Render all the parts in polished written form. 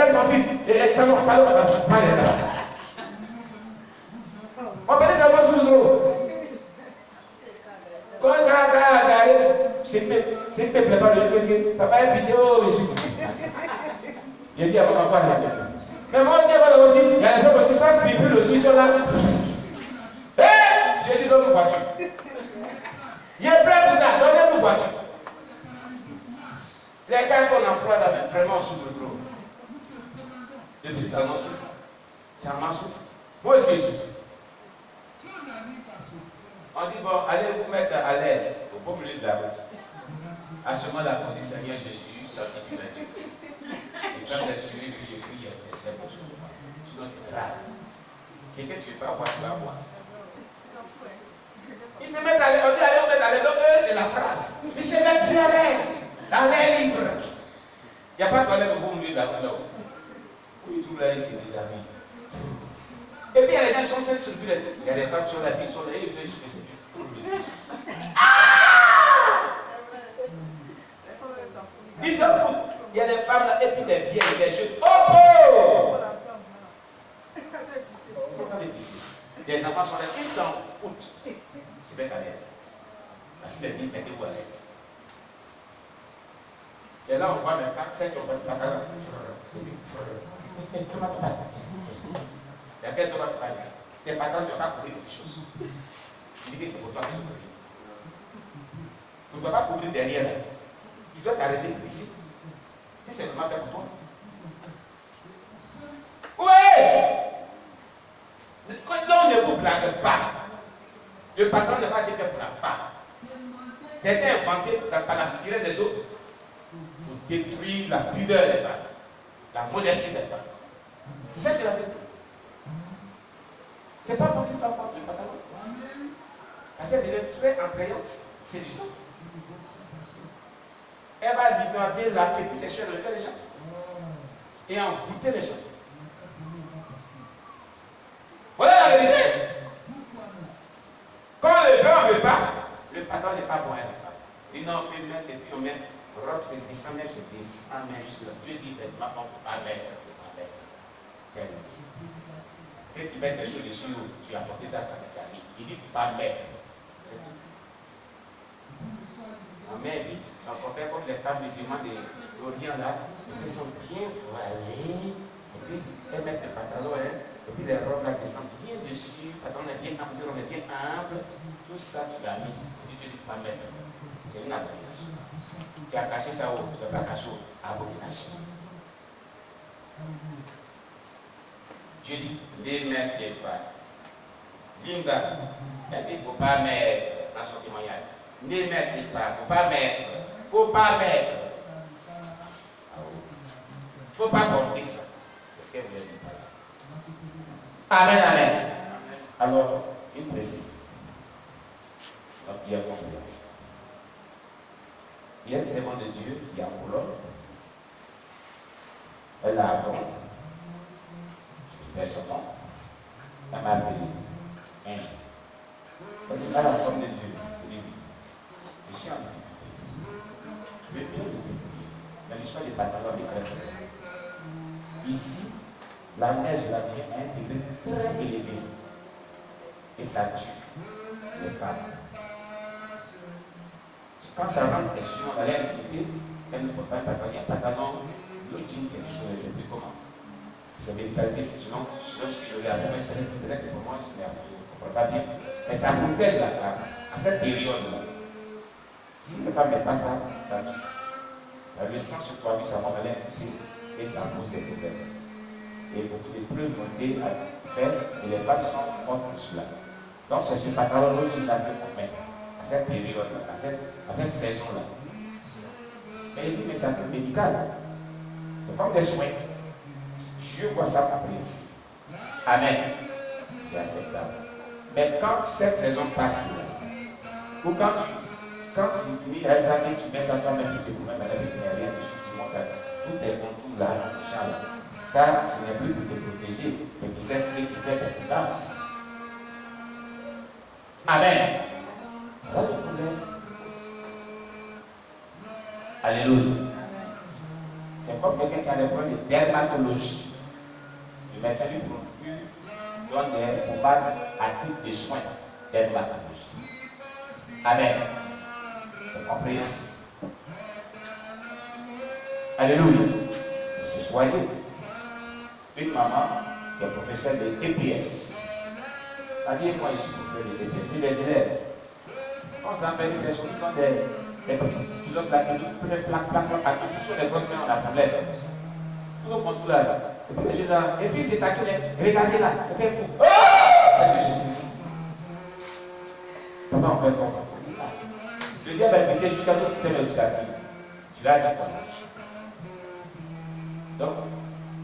avec ton fils. Et ça ne va pas là. On peut dire ça va sous l'eau. Quand c'est que ne plaît pas le jeu, papa est pissé, oh, je suis. J'ai dit à mon enfant, mais moi aussi, il y a des gens aussi, ça spirituel aussi, sont là. Hé, Jésus donne une voiture. Il est prêt pour ça, donnez-nous une voiture. Les cas qu'on emploie là, vraiment, on souffre trop. Je dis, ça m'en souffre. Ça m'en souffre. Moi aussi, je souffre. On dit, bon, allez vous mettre à l'aise au beau milieu de la route. À ce moment-là, on dit, Seigneur Jésus, sanctifie ma vie. Et quand j'ai suivi que j'ai pris, il y a des essais pour ce moment. Sinon, c'est grave. C'est que tu ne peux pas avoir, tu vas avoir. Ils se mettent à l'aise, on dit, allez vous mettre à l'aise. Donc, eux, c'est la phrase. Ils se mettent bien à l'aise, dans l'air libre. Il n'y a pas de toilette au beau milieu de la route là-haut. Où ils trouvent là, ici, des amis. Et puis il y a les gens qui sont circulés. Il y a des femmes qui sont là, qui sont là, et ils veulent se faire ils s'en foutent. Il y a des femmes là, et puis des vieilles, des jeunes. Oh! Les enfants sont là, ils s'en foutent. Ils se mettent à l'aise. Parce que les filles, mettez-vous à l'aise. C'est là où on voit même pas celles qui ont pas de pantalon. Il y a quel tomate pas dire. C'est pas quand tu n'as pas couvrir quelque chose. Je dis que c'est pour toi que je couvre. Tu ne dois pas couvrir derrière. Tu dois t'arrêter ici. Si c'est vraiment fait pour toi. Oui! L'homme ne vous blague pas. Le patron n'a pas été fait pour la femme. C'était inventé par la sirène des autres pour détruire la pudeur des femmes, la modestie des femmes. C'est ça qui est la vérité. C'est pas pour qu'une femme porte le pantalon. Parce qu'elle devient très attrayante, séduisante. Elle va alimenter l'appétit sexuel dans le cœur des gens et envoûter les gens. Voilà la vérité. Quand le vent ne veut pas, le patron n'est pas bon à la femme. Et non, on peut mettre, et puis on met robe, c'est descend même, c'est descend même jusque là. Dieu dit, maintenant, il ne faut pas mettre, il ne faut pas mettre. Quand tu mets quelque chose dessus, tu as porté ça à ta famille. Il dit, il ne faut pas mettre. C'est tout. Ma mère dit, on portait comme les femmes musulmanes de l'Orient là, elles sont bien voilées, et puis elles mettent des pantalons, et puis les robes là descendent bien dessus, le pantalon est bien ample, le robe est bien ample, tout ça tu l'as mis, et puis tu ne dis pas mettre. C'est une abomination. Tu as caché ça où? Tu ne l'as pas caché où? Abomination. Dieu dit, ne mettez pas. Linda, elle dit, il ne faut pas mettre dans son témoignage. Ne mettez pas, il ne faut pas mettre. Il ne faut pas mettre. Il ne faut pas porter ça. Qu'est-ce qu'elle voulait dire par là? Amen, amen. Alors, une précision. Notre diacon place. Il y a une servante de Dieu qui est en Pologne. Elle a appris. Je vais son nom. Elle m'a appelé un jour. Elle dit, ah, l'homme de Dieu. Je dis oui. Je suis en difficulté. Je vais bien me débrouiller. Dans l'histoire des pantalons des crêpes. Ici, la neige là vient à un degré très élevé. Et ça tue les femmes. Quand ça rentre, excusez-moi, dans l'intimité, elle ne porte pas un pantalon, il y a un pantalon, le jean, quelque chose, je ne sais plus comment. C'est médicalisé, sinon ce que je l'ai appris, mais c'est peut-être que pour moi, je ne comprends pas bien. Mais ça protège la femme à cette période-là. Si la femme n'est pas ça, ça tue. Le sang sur toi, lui, ça monte dans l'intimité et ça pose des problèmes. Et beaucoup de preuves ont été faites et les femmes sont contre cela. Donc c'est ce pantalon original qu'on met à cette période-là, à cette saison-là. Mais il dit, mais c'est un truc médical. C'est comme des soins. Dieu voit ça compréhensible. Amen. C'est acceptable. Mais quand cette saison passe, ou quand tu finis à ça, tu mets ça toi-même, tu te promènes, madame, tu n'as rien dessus, tu montes tout est contour là, ça, ce n'est plus pour te protéger, mais tu sais ce que tu fais pour plus tard. Amen. Voilà le problème. Alléluia. C'est comme quelqu'un qui a des problèmes de dermatologie. Le médecin lui donne des pommades à titre de soins dermatologiques. Amen. C'est compréhensible. Alléluia. Se soigner. Une maman qui est professeure de EPS. Habillez-moi ici pour faire des EPS. Et les élèves. Quand ça fait des personnes qui ont des petits pilotes là, qui nous plaquent, sur les grosses mains, on a un problème. Tout le monde, tout là. Et puis c'est taquin. Regardez là. Oh! C'est que Jésus-Christ. Papa, on fait comment? Le diable a infecté jusqu'à nos systèmes éducatifs. Tu l'as dit quoi? Donc,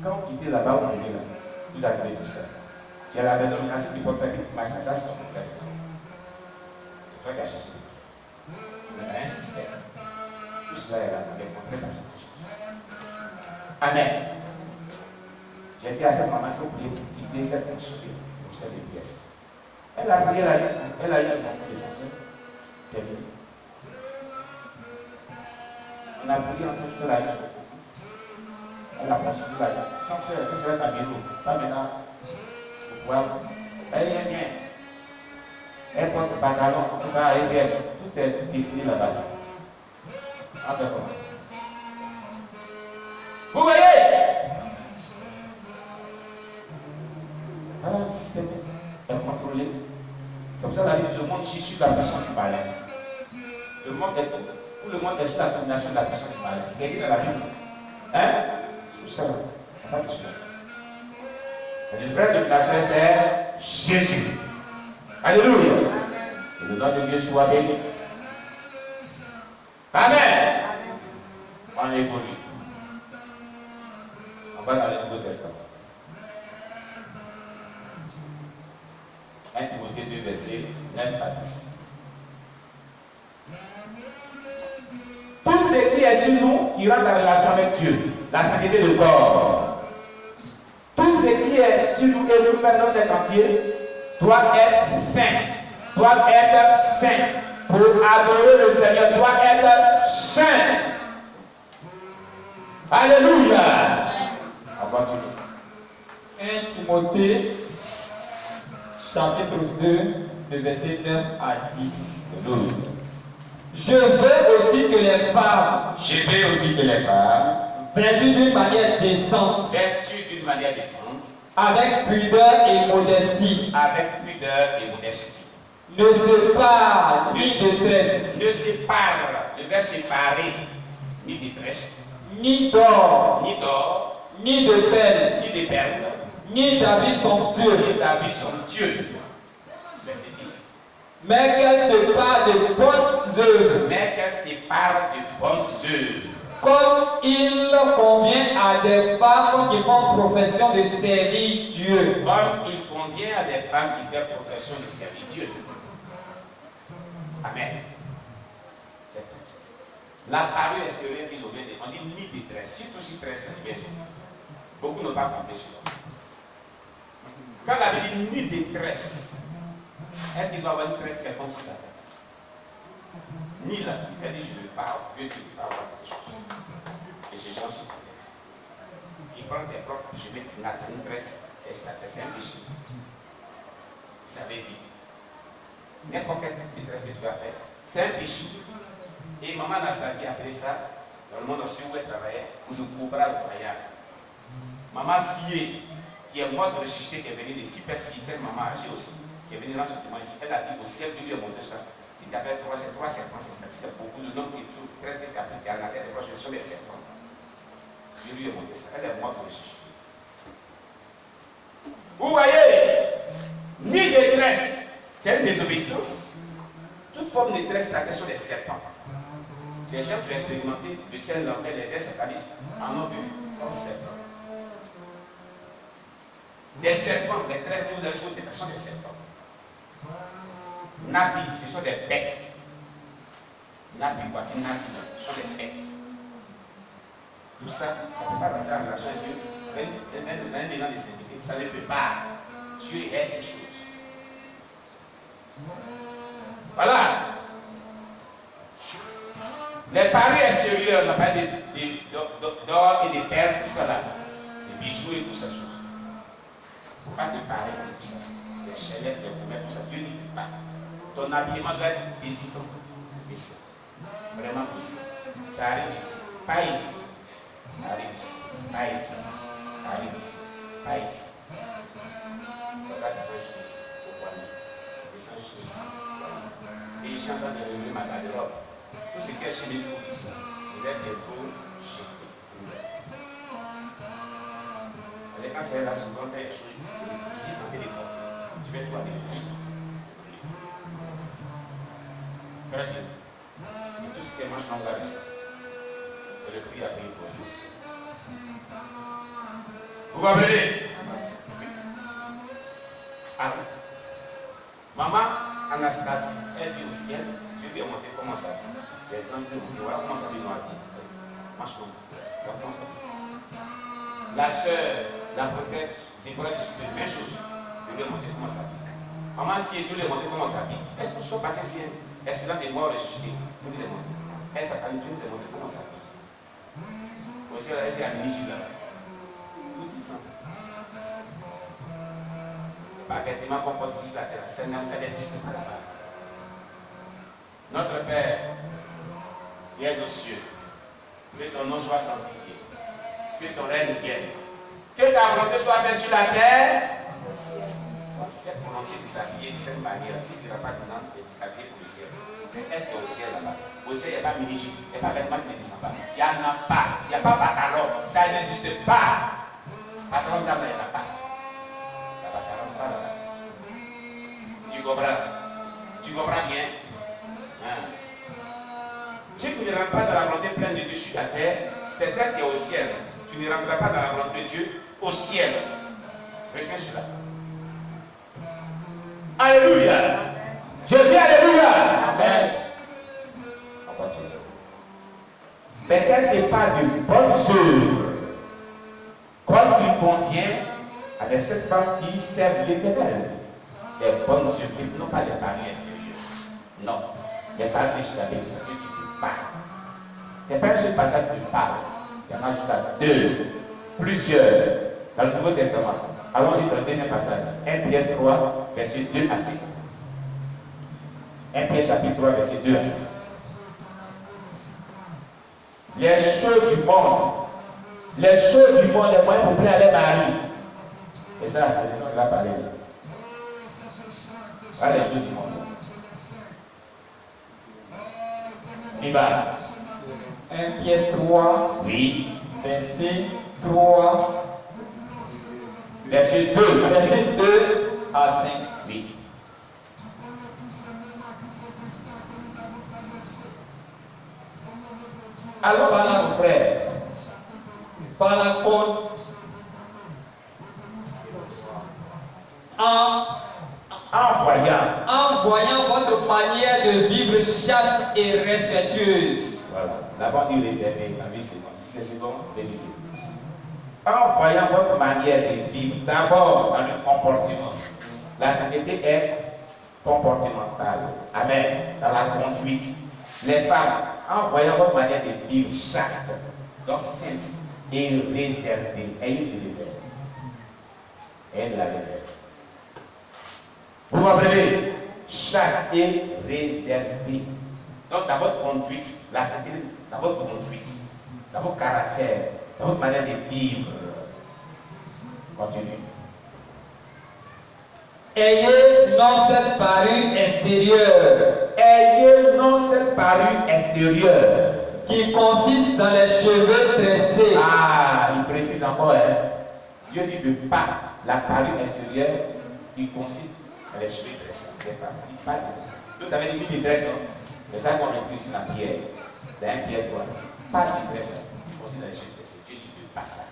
quand vous quittez là-bas, vous venez là. Vous arrivez tout ça. Tu es à la maison, maintenant, si tu portes ça, que tu marches, ça c'est ton problème. C'est toi qui as cherché. On a un système. Tout cela est là, on est montré par cette chose. Amen. J'ai dit à cette maman qu'il faut prier pour quitter cette fonction pour cette pièce. Elle a prié, elle a eu le moment essentiel. Terminé. On a prié ensemble jusqu'à la nuit. Elle a poursuivi la vie. Sans soeur, elle serait à Bélo. Pas maintenant. Elle est bien. Elle porte le pantalon, ça a EBS. Tout est dessiné là-bas. On fait comment? Vous voyez? Voilà, le système est contrôlé. C'est pour ça que le monde chie sur la puissance du malin. Tout le monde est sous la domination de la puissance du malin. C'est écrit dans la Bible. Hein? Sous ça, c'est pas possible. Le vrai dominateur, c'est Jésus. Alléluia. Que le nom de Dieu soit béni. Amen. On évolue. On va dans le Nouveau Testament. 1 Timothée 2, verset 9 à 10. Tout ce qui est sur nous, qui rentre en relation avec Dieu, la sainteté de corps, tout ce qui est sur nous et nous-mêmes, notre être entier, doit être saint. Doit être saint. Pour adorer le Seigneur, doit être saint. Alléluia. On continue. 1 Timothée, chapitre 2, le verset 9 à 10. Alléluia. Je veux aussi que les femmes, vêtues d'une manière décente, avec pudeur et modestie, ne se parlent ni de tresse, le verbe séparé, ni de tresse, ni d'or, ni de perles, ni d'habits somptueux, verset 10. mais qu'elles se parlent de bonnes œuvres, comme il convient à des femmes qui font profession de servir Dieu. Comme il convient à des femmes qui font profession de servir Dieu. Amen. C'est tout. La parole extérieure qu'ils ont dit, on dit ni détresse, surtout si tresse, beaucoup n'ont pas compris cela. Quand la Bible dit ni détresse, est-ce qu'il doit avoir une tresse quelconque sur la tête? Ni là, elle dit je ne parle, Dieu dit je ne parle pas quelque chose. Et ces gens sur ta tête. Qui prend tes propres cheveux, qui n'a une tresse, c'est un péché. Ça veut dire, n'importe quelle petite tresse que tu vas faire, c'est un péché. Et maman Anastasie a appelé ça, dans le monde où elle travaillait, ou le cobra royal. Maman Sié, qui est morte ressuscitée, qui est venue de Sipefsi, cette maman âgée aussi, qui est venue dans ce témoin ici, elle a dit au ciel de lui est monté ça. Si tu avais trois serpents, c'est beaucoup de noms qui trouvent, 13 qui a pris, qui a en arrière des proches, ce sont des serpents. Je lui ai montré ça. Elle est morte ressuscitée. Vous voyez, ni détresse, c'est une désobéissance. Toute forme de détresse, c'est la question des serpents. Les gens qui ont expérimenté le ciel, l'enfer, les airs satanistes en ont vu comme serpents. Des serpents, les tresses que vous avez sur des sont des serpents. Nabi, ce sont des bêtes. Nabi, quoi, Nabi, ce sont des bêtes. Tout ça, ça ne peut pas rentrer en relation avec Dieu. Dans un élan de sainteté, ça ne peut pas. Dieu est ces choses. Voilà. Les paris extérieurs, on n'a pas d'or, d'or et des perles, tout ça là, des bijoux et toutes ces choses. Il ne faut pas te parler de tout ça. Les chaînettes, les gourmets, tout ça. Dieu dit que pas. Ton habillement doit être décent. Décent. Vraiment décent. Ça arrive ici. Pas ici. Ça arrive ici. Pas ici. Ça arrive ici. Pas ici. Ça va descendre juste ici. Au poignet. Descendre juste ici. Et je suis en train de relever ma garde-robe. Tout ce qui est chez les autres ici, je vais bientôt jeter. Et quand c'est la seconde, il y a des choses que j'ai tenté de porter. Je vais tout amener. Très bien. Et tout ce qui est manche longue là ici, c'est le prix à payer pour vous aussi. Vous comprenez? Ah oui. Maman Anastasie, elle dit au ciel, Dieu lui a montré comment ça vit. Les anges lui ont montré, voilà comment ça vit dans la vie. Manche longue. Voilà comment ça vit. La soeur, la protège, Déborah dit la même chose. Dieu lui a montré comment ça vit. Maman, si Dieu lui a montré comment ça vit, est-ce que je suis passé si est-ce que dans des morts ressuscités, Dieu lui a montré. Est-ce que Dieu nous a montré comment ça vit? Aussi, elle est à Nigel là. Tout descend. Pas vêtements qu'on porte ici la terre, ça n'existe pas là-bas. Notre Père, qui es aux cieux, que ton nom soit sanctifié, que ton règne vienne, que ta volonté soit faite sur la terre. Donc, cette volonté de s'habiller de cette manière, si tu n'as pas de nom, tu es habillé pour le ciel. C'est elle qui est au ciel là-bas. Au ciel, il n'y a pas de mini-jupe, il n'y a pas de vêtements qui ne descendent pas. Il n'y en a pas. Il n'y a pas de pantalon. Ça n'existe pas. Pantalon d'âme, il n'y en a pas. Là-bas, ça ne rentre pas là-bas. Tu comprends? Tu comprends bien? Hein? Si tu ne rentres pas dans la volonté pleine de Dieu sur la terre, c'est elle qui est au ciel. Tu ne rentreras pas dans la volonté de Dieu au ciel. Retiens cela. Alléluia. Je dis Alléluia. Amen. On continue. Mais qu'elle sépare de bonnes œuvres, comme il convient à des sept femmes qui servent l'Éternel. Les bonnes œuvres, non pas les paris extérieurs. Non. Les paris extérieurs, c'est Dieu qui veut pas. Ce n'est pas un seul passage qui parle. Il y en a jusqu'à deux, plusieurs, dans le Nouveau Testament. Allons-y dans le deuxième passage. 1 Pierre 3, verset 2 à 6. 1 Pierre chapitre 3, verset 2 à 6. Les choses du monde, les moyens pour plaire à les maris. C'est ça, c'est de ça que je vais parler. Voilà les choses du monde. On y va. 1 Pierre 3, Oui. verset 3. Verset 2. Verset 2 à 5. Oui. Alors, mon frère, par la côte, en voyant votre manière de vivre chaste et respectueuse. Voilà. D'abord, dit réservé dans 8 secondes. 6 secondes, révisez. En voyant votre manière de vivre, d'abord dans le comportement. La sainteté est comportementale. Amen. Dans la conduite. Les femmes, en voyant votre manière de vivre chaste, donc sainte et réservée, ayez de réserve. Ayez de la réserve. Vous comprenez? Chaste et réservée. Donc dans votre conduite, la sainteté, dans votre conduite, dans votre caractère, dans votre manière de vivre. Continue. Ayez non cette parure extérieure. Ayez non cette parure extérieure. Qui consiste dans les cheveux tressés. Ah, il précise encore, hein. Dieu dit de pas la parure extérieure qui consiste dans les cheveux tressés. Il parle de ça. L'autre avait dit des tresses, c'est ça qu'on inclut ici dans Pierre. Dans 1 Pierre 3. Pas de tresse qui consiste dans les cheveux tressés. Dieu dit de pas ça.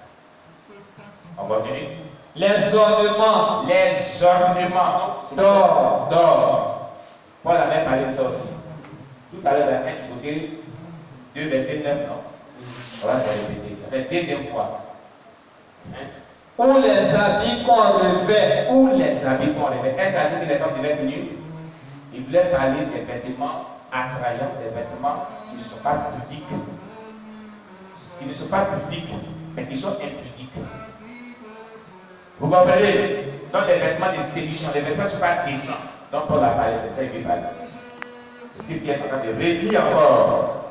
On continue. Les ornements. Les ornements. D'or. D'or. Paul avait parlé de ça aussi. Tout à l'heure dans 1 Timothée 2, verset 9, non? On va se répéter. Ça fait deuxième fois. Hein? Ou les habits qu'on revêt. Ou les habits qu'on revêt. Est-ce que les femmes devaient être nues? Il voulait parler des vêtements attrayants, des vêtements qui ne sont pas pudiques. qui ne sont pas pudiques, mais qui sont impudiques. Vous comprenez? Donc des vêtements de séduction, les vêtements ne sont pas décents. Donc Paul a parlé, c'est ça qu'il veut parler. C'est ce qu'il est en train de redire encore.